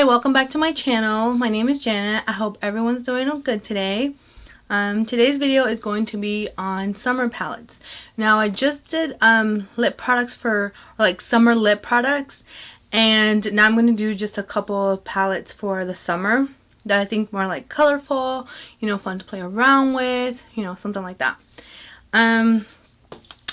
Hi, welcome back to my channel. My name is Janet. I hope everyone's doing good today. Today's video is going to be on summer palettes. Now I just did lip products for like summer lip products, and now I'm going to do just a couple of palettes for the summer that I think more like colorful, you know, fun to play around with, you know, something like that. I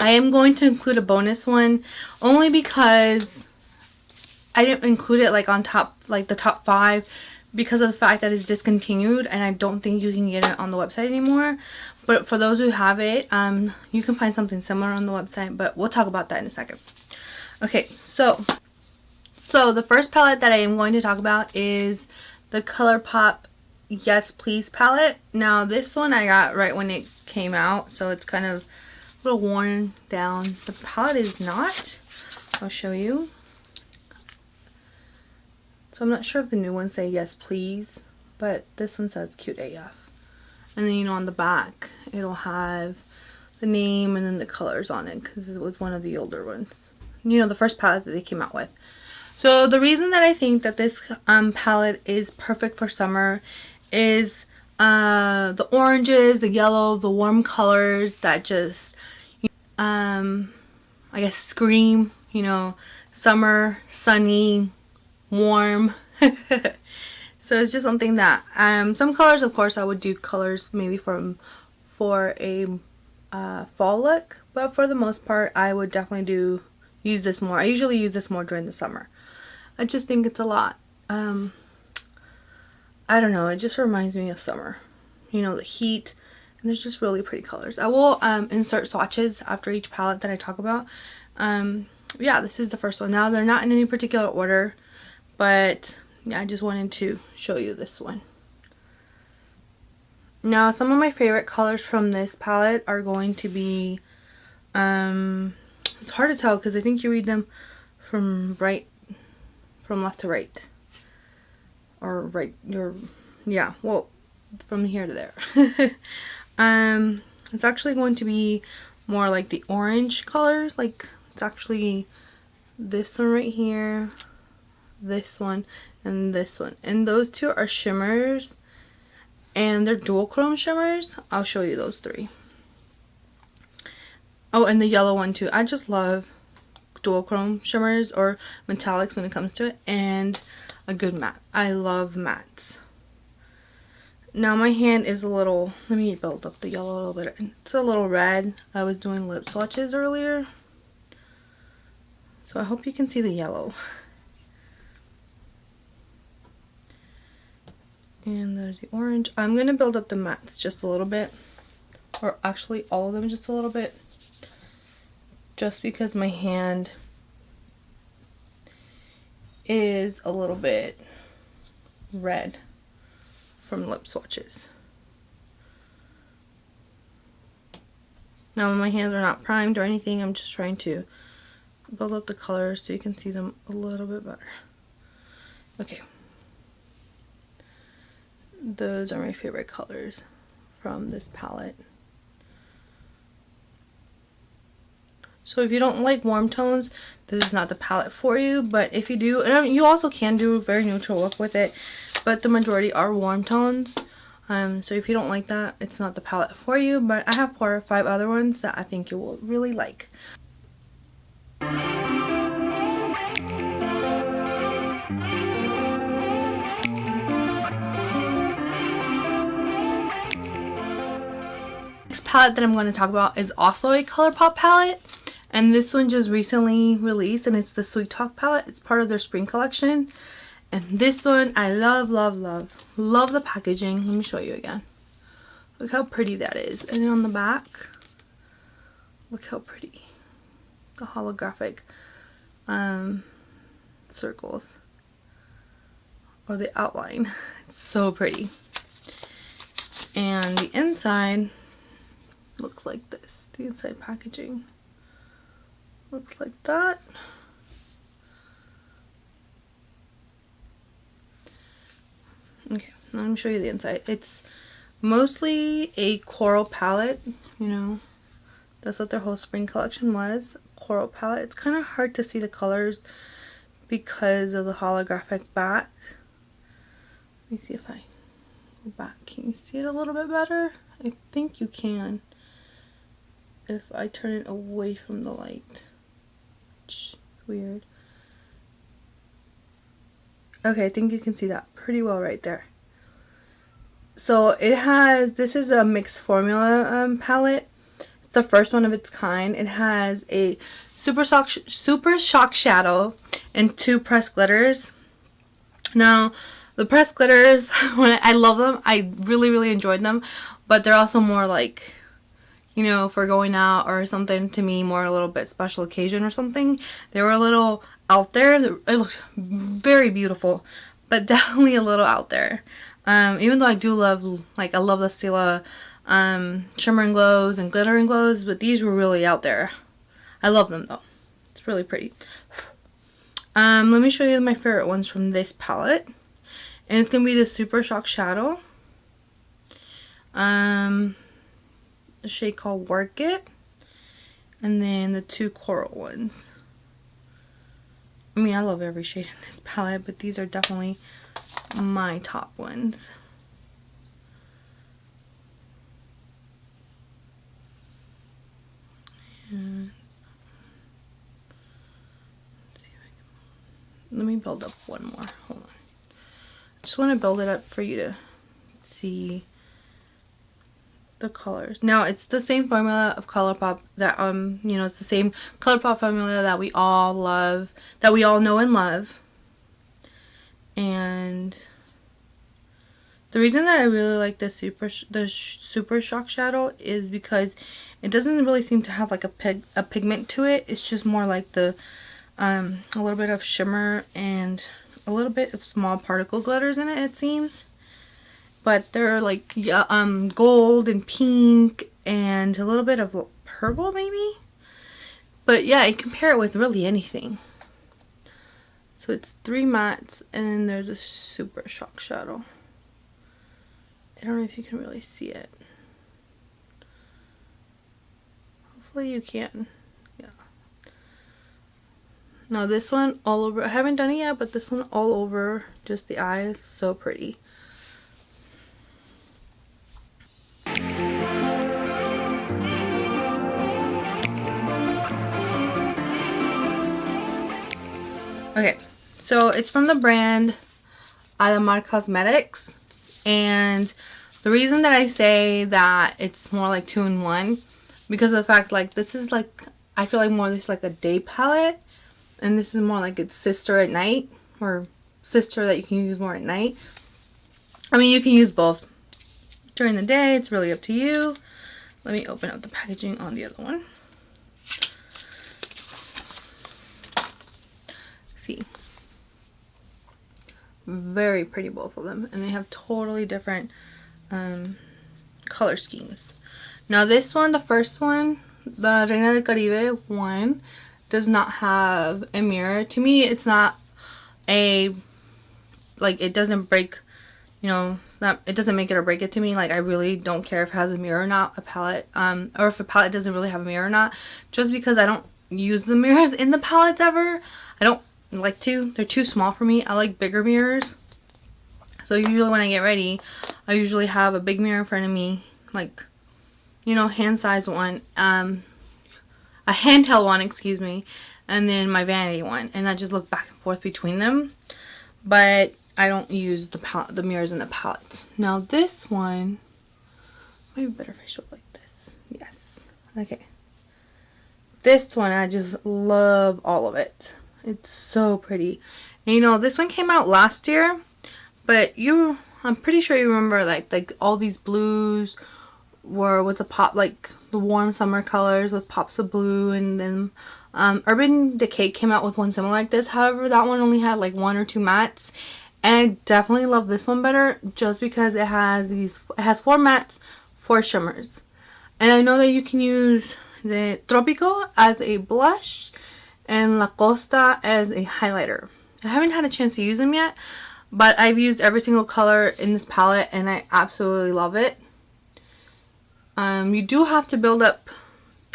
am going to include a bonus one only because I didn't include it like on top, like the top 5, because of the fact that it's discontinued and I don't think you can get it on the website anymore. But for those who have it, you can find something similar on the website, but we'll talk about that in a second. Okay, so the first palette that I am going to talk about is the Colourpop Yes Please palette. Now this one I got right when it came out, so it's kind of a little worn down. The palette is not. I'll show you. So I'm not sure if the new ones say yes please, but this one says cute AF. And then, you know, on the back it'll have the name and then the colors on it, because it was one of the older ones, you know, the first palette that they came out with. So the reason that I think that this palette is perfect for summer is the oranges, the yellow, the warm colors that just I guess scream, you know, summer, sunny, warm. So it's just something that some colors, of course, I would do colors maybe for a fall look, but for the most part I would definitely use this more. I usually use this more during the summer. I just think it's a lot, I don't know, it just reminds me of summer, you know, the heat, and there's just really pretty colors. I will insert swatches after each palette that I talk about. Yeah, this is the first one. Now they're not in any particular order, but yeah, I just wanted to show you this one. Now some of my favorite colors from this palette are going to be, it's hard to tell because I think you read them from left to right, or yeah, well, from here to there. It's actually going to be more like the orange colors, like it's actually this one right here, this one, and this one, and those two are shimmers, and they're dual chrome shimmers. I'll show you those 3. Oh, and the yellow one too. I just love dual chrome shimmers or metallics when it comes to it, and a good matte. I love mattes. Now my hand is a little, let me build up the yellow a little bit. It's a little red. I was doing lip swatches earlier, so I hope you can see the yellow. And there's the orange. I'm going to build up the mattes just a little bit, or actually all of them just a little bit, just because my hand is a little bit red from lip swatches. Now my hands are not primed or anything, I'm just trying to build up the colors so you can see them a little bit better. Okay. Those are my favorite colors from this palette. So if you don't like warm tones, this is not the palette for you, but if you do, and you also can do a very neutral look with it, but the majority are warm tones. So if you don't like that, it's not the palette for you, but I have 4 or 5 other ones that I think you will really like. Next palette that I'm going to talk about is also a Colourpop palette, and this one just recently released, and it's the Sweet Talk palette. It's part of their spring collection, and this one I love, love, love. Love the packaging. Let me show you again. Look how pretty that is. And then on the back, look how pretty. The holographic circles, or the outline. It's so pretty. And the inside looks like this. The inside packaging looks like that. Okay, let me show you the inside. It's mostly a coral palette, you know, that's what their whole spring collection was, coral palette. It's kind of hard to see the colors because of the holographic back, me see if I go back. Can you see it a little bit better? I think you can. If I turn it away from the light. It's weird. Okay, I think you can see that pretty well right there. So it has, this is a mixed formula palette. It's the first one of its kind. It has a super shock shadow and 2 pressed glitters. Now, the pressed glitters, when I love them, I really enjoyed them, but they're also more like, you know, for going out or something, to me, more a little bit special occasion or something. They were a little out there. It looked very beautiful, but definitely a little out there. Even though I do love, like, I love the Stila shimmer and glows and glitter and glows, but these were really out there. I love them though. It's really pretty. Let me show you my favorite ones from this palette. And it's going to be the Super Shock Shadow. The shade called Work It. And then the 2 coral ones. I mean, I love every shade in this palette, but these are definitely my top ones. And let's see if I can, let me build up one more. Hold on. I just want to build it up for you to see the colors. Now, it's the same formula of Colourpop that you know, it's the same Colourpop formula that we all love, that we all know and love. And the reason that I really like the super shock shadow is because it doesn't really seem to have like a pigment to it. It's just more like the a little bit of shimmer and a little bit of small particle glitters in it, it seems. But they're like gold and pink and a little bit of purple maybe. But yeah, I compare it with really anything. So it's 3 mattes and then there's a super shock shadow. I don't know if you can really see it. Hopefully you can. Yeah. Now this one all over, I haven't done it yet, but this one all over just the eye is so pretty. Okay, so it's from the brand Marc Cosmetics, and the reason that I say that it's more like 2-in-1 because of the fact, like, this is like, I feel like more this like a day palette, and this is more like its sister at night, or sister that you can use more at night. I mean, you can use both during the day, it's really up to you. Let me open up the packaging on the other one. See, very pretty, both of them, and they have totally different color schemes. Now this one, the first one, the Reina del Caribe one, does not have a mirror. To me, it's not a, like, it doesn't break, you know, it's not, it doesn't make it or break it to me. Like, I really don't care if it has a mirror or not, a palette, or if a palette doesn't really have a mirror or not, just because I don't use the mirrors in the palettes ever. I don't like to. They're too small for me. I like bigger mirrors. So usually when I get ready, I usually have a big mirror in front of me, like, you know, hand-sized one, a handheld one, excuse me, and then my vanity one, and I just look back and forth between them. But I don't use the mirrors in the palettes. Now this one, maybe better if I show it like this. Yes. Okay. This one, I just love all of it. It's so pretty. And, you know, this one came out last year, but I'm pretty sure you remember, like all these blues were with the pop, like the warm summer colors with pops of blue, and then Urban Decay came out with one similar like this. However, that one only had like 1 or 2 mattes, and I definitely love this one better just because it has 4 mattes, 4 shimmers. And I know that you can use the Tropico as a blush and La Costa as a highlighter. I haven't had a chance to use them yet, but I've used every single color in this palette and I absolutely love it. You do have to build up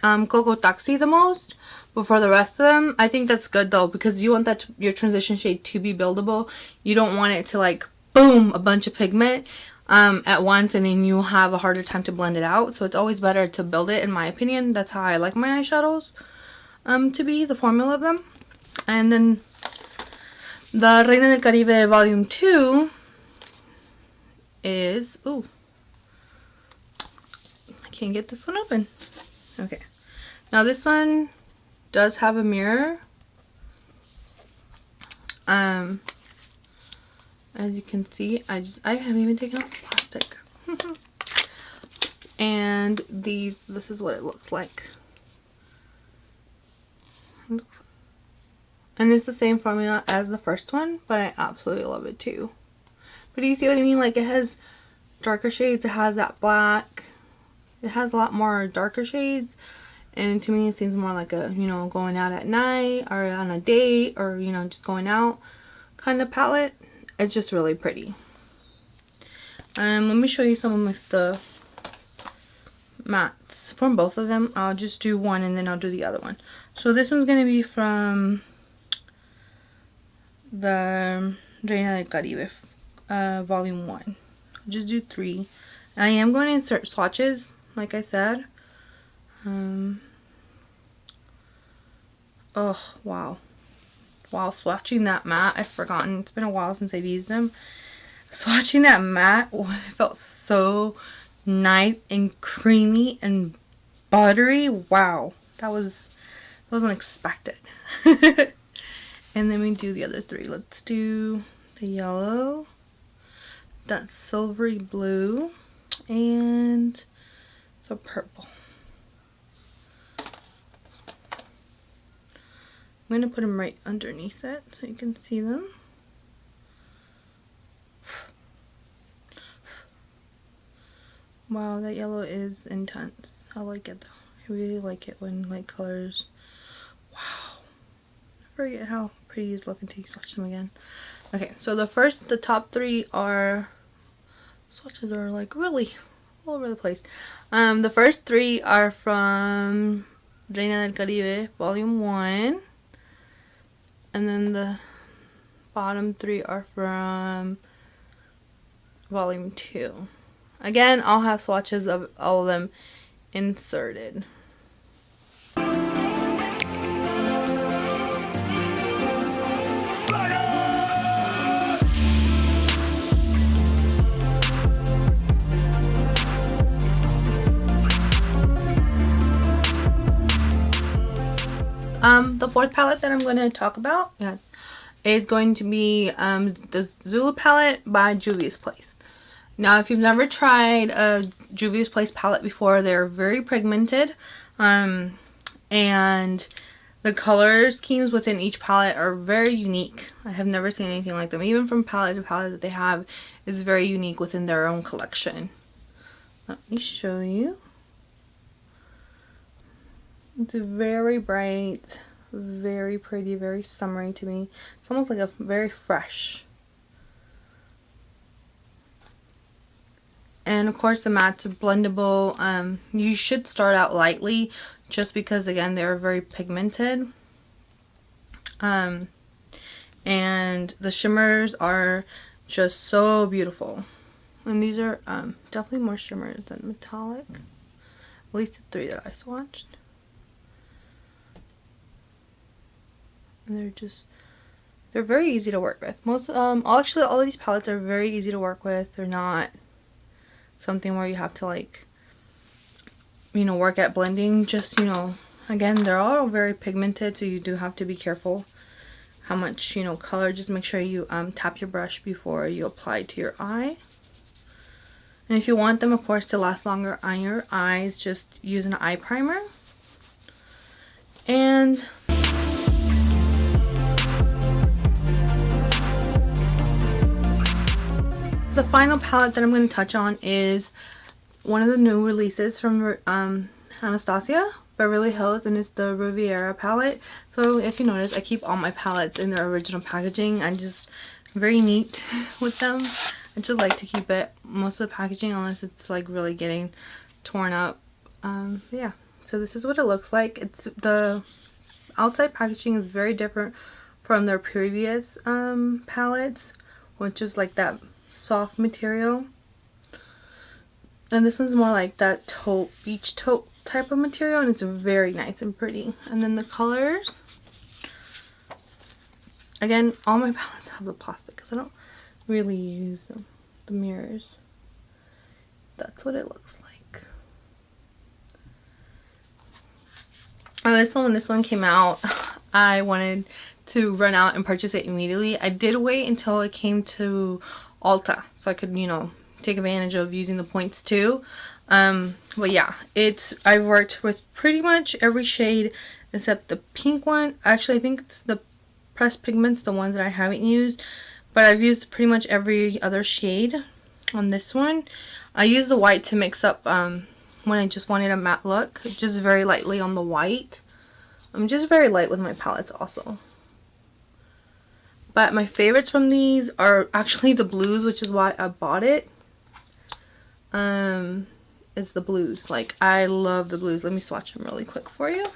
Coco Taxi the most before the rest of them. I think that's good though, because you want your transition shade to be buildable. You don't want it to like boom, a bunch of pigment at once, and then you'll have a harder time to blend it out. So it's always better to build it, in my opinion. That's how I like my eyeshadows to be, the formula of them. And then the Reina del Caribe Volume 2 is, ooh, I can't get this one open. Okay, now this one does have a mirror. As you can see, I haven't even taken off the plastic. And this is what it looks like. And it's the same formula as the first one, but I absolutely love it too. But do you see what I mean? Like, it has darker shades, it has that black, it has a lot more darker shades, and to me it seems more like a, you know, going out at night or on a date, or, you know, just going out kind of palette. It's just really pretty. Let me show you some of the mattes from both of them. I'll just do one and then I'll do the other one. So this one's going to be from the Reina del Caribe Volume 1. I'll just do 3. I am going to insert swatches, like I said. Oh, wow. While swatching that matte, I've forgotten, it's been a while since I've used them. Swatching that matte, it felt so nice and creamy and buttery. Wow, that was unexpected. And then we do the other 3. Let's do the yellow, that silvery blue, and the purple. I'm going to put them right underneath it so you can see them. Wow, that yellow is intense. I like it though. I really like it when light colors. Wow. I forget how pretty these look until you swatch them again. Okay, so the top 3 are, swatches are like really all over the place. The first 3 are from Reina del Caribe Volume 1. And then the bottom 3 are from Volume 2. Again, I'll have swatches of all of them inserted. The fourth palette that I'm going to talk about is going to be the Zulu palette by Jouer Place. Now, if you've never tried a Jouer Place palette before, they're very pigmented, and the color schemes within each palette are very unique. I have never seen anything like them. Even from palette to palette that they have is very unique within their own collection. Let me show you. It's very bright, very pretty, very summery to me. It's almost like a very fresh. And of course the mattes are blendable. You should start out lightly just because, again, they're very pigmented. And the shimmers are just so beautiful. And these are definitely more shimmers than metallic. At least the 3 that I swatched. And they're very easy to work with. Actually all of these palettes are very easy to work with. They're not something where you have to, like, you know, work at blending. Just, you know, again, they're all very pigmented, so you do have to be careful how much, you know, color. Just make sure you tap your brush before you apply to your eye. And if you want them, of course, to last longer on your eyes, just use an eye primer. And the final palette that I'm going to touch on is one of the new releases from Nastasia, Beverly Hills, and it's the Riviera palette. So if you notice, I keep all my palettes in their original packaging. I'm just very neat with them. I just like to keep it, most of the packaging, unless it's like really getting torn up. Yeah, so this is what it looks like. The outside packaging is very different from their previous palettes, which is like that soft material. And this one's more like that taupe, beach taupe type of material, and it's very nice and pretty. And then the colors, again, all my palettes have the plastic because I don't really use them. The mirrors, that's what it looks like. Oh, when this one came out, I wanted to run out and purchase it immediately. I did wait until it came to Ulta so I could, you know, take advantage of using the points too. But yeah, I've worked with pretty much every shade except the pink one. Actually, I think it's the pressed pigments, the ones that I haven't used, but I've used pretty much every other shade on this one. I used the white to mix up when I just wanted a matte look, just very lightly on the white. I'm just very light with my palettes also. But my favorites from these are actually the blues, which is why I bought it. It's the blues. Like, I love the blues. Let me swatch them really quick for you.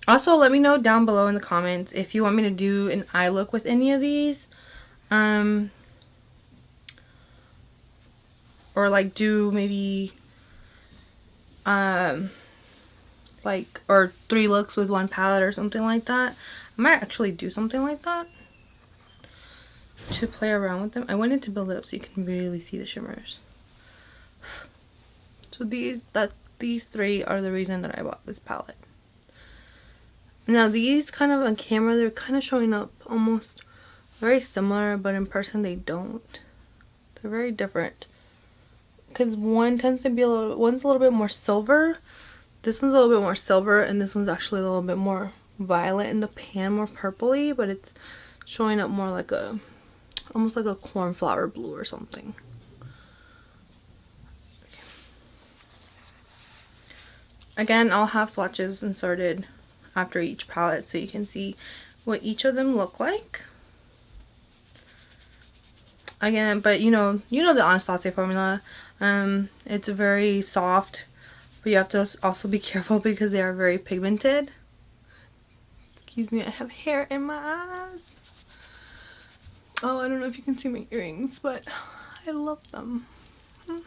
Also, let me know down below in the comments if you want me to do an eye look with any of these. Or like do maybe like, or 3 looks with 1 palette or something like that. I might actually do something like that to play around with them. I wanted to build it up so you can really see the shimmers. So these 3 are the reason that I bought this palette. Now these kind of on camera, they're kind of showing up almost very similar, but in person they don't. They're very different. Because one tends to be one's a little bit more silver. This one's a little bit more silver, and this one's actually a little bit more violet in the pan, more purpley, but it's showing up more like almost like a cornflower blue or something. Okay. Again, I'll have swatches inserted after each palette so you can see what each of them look like. Again, but you know the Anastasia formula. It's very soft, but you have to also be careful because they are very pigmented. Excuse me, I have hair in my eyes. Oh, I don't know if you can see my earrings, but I love them. I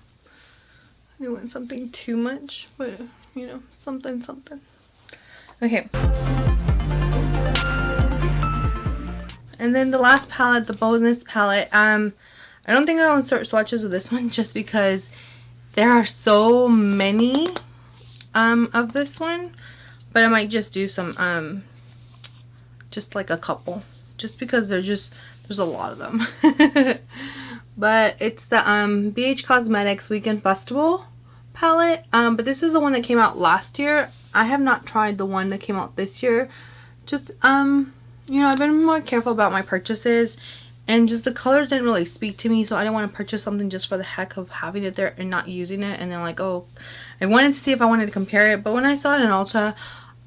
didn't want something too much, but you know, something. Okay. And then the last palette, the bonus palette, I don't think I'll insert swatches with this one just because there are so many of this one, but I might just do some just like a couple, just because there's a lot of them. But it's the BH Cosmetics Weekend Festival palette, but this is the one that came out last year. I have not tried the one that came out this year. Just you know, I've been more careful about my purchases, and just the colors didn't really speak to me, so I didn't want to purchase something just for the heck of having it there and not using it. And then like, oh, I wanted to see if I wanted to compare it, but when I saw it in Ulta,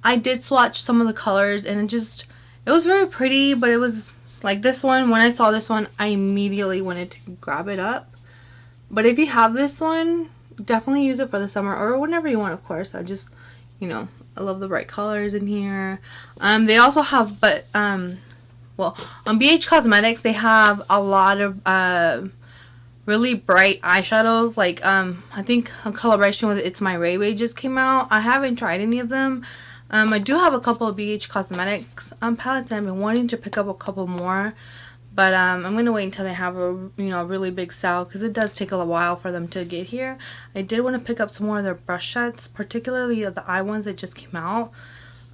I did swatch some of the colors, and it was very pretty, but it was like this one. When I saw this one, I immediately wanted to grab it up. But if you have this one, definitely use it for the summer or whenever you want, of course. I just, you know, I love the bright colors in here. They also have, well, on BH Cosmetics, they have a lot of really bright eyeshadows. Like, I think a collaboration with It's My Ray Ray just came out. I haven't tried any of them. I do have a couple of BH Cosmetics palettes, and I've been wanting to pick up a couple more. But I'm going to wait until they have a, you know, really big sale, because it does take a while for them to get here. I did want to pick up some more of their brush sets, particularly the eye ones that just came out.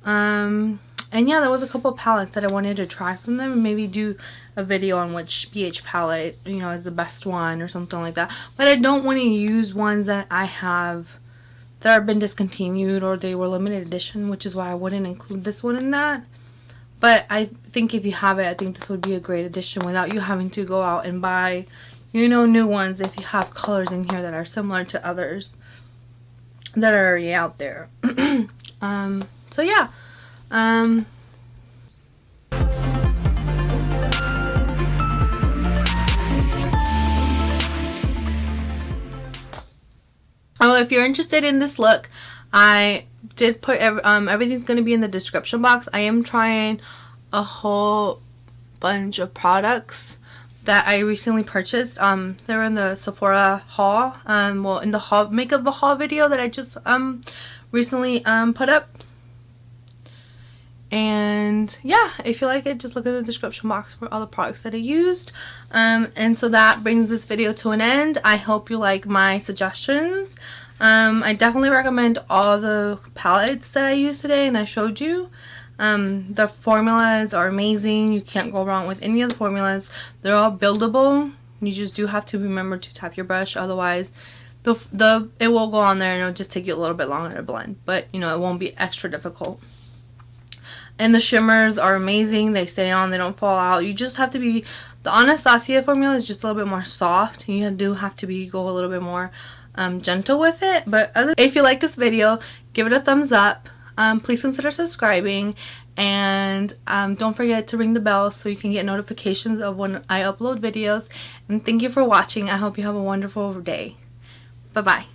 And yeah, there was a couple of palettes that I wanted to try from them, and maybe do a video on which BH palette, you know, is the best one or something like that. But I don't want to use ones that I have that have been discontinued or they were limited edition, which is why I wouldn't include this one in that. But I think if you have it, I think this would be a great addition without you having to go out and buy, you know, new ones if you have colors in here that are similar to others that are already out there. So yeah. Oh, if you're interested in this look, I did put everything's going to be in the description box. I am trying a whole bunch of products that I recently purchased. They were in the Sephora haul. Well, in the haul makeup haul video that I just recently put up. And yeah, if you like it, just look in the description box for all the products that I used. And so that brings this video to an end. I hope you like my suggestions. I definitely recommend all the palettes that I used today and I showed you. The formulas are amazing. You can't go wrong with any of the formulas. They're all buildable. You just do have to remember to tap your brush, otherwise it will go on there and it'll just take you a little bit longer to blend. But you know, it won't be extra difficult. And the shimmers are amazing. They stay on, they don't fall out. You just have to be, the Anastasia formula is just a little bit more soft. You do have to go a little bit more gentle with it. But if you like this video, give it a thumbs up. Please consider subscribing. And don't forget to ring the bell so you can get notifications of when I upload videos. And thank you for watching. I hope you have a wonderful day. Bye-bye.